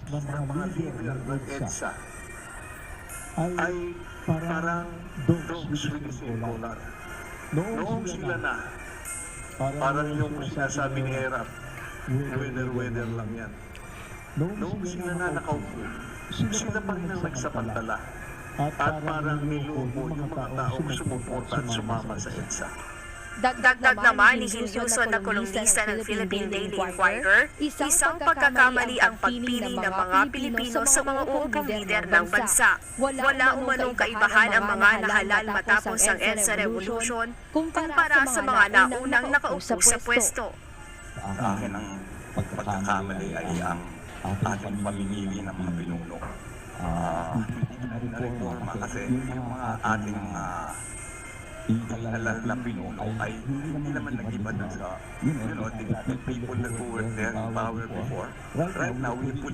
ng mga leader ng EDSA ay parang dogs with a silver collar. Noong sila na, parang yung sinasabi ni Erap, weather lang yan. Noong sila na nakaupo, sila pa rin ang nagsapantala. At parang nilumo yung mga taong sumuporta at sumama sa EDSA. Dagdag naman ni Hilyuson na kolumnista ng Philippine Daily Inquirer, isang pagkakamali ang pagpili ng mga Pilipino sa mga uupong lider ng bansa. Wala umanong kaibahan ang mga nahalal matapos ang EDSA Revolution kumpara sa mga naunang nakaupo sa pwesto. Sa akin ang pagkakamali ay ang ating pamimili ng mga pinuno. Na-reforma kasi yung mga ating inalal na pinuno ay hindi naman nag-iba dun sa, the people that who were there in power before. Right now, we put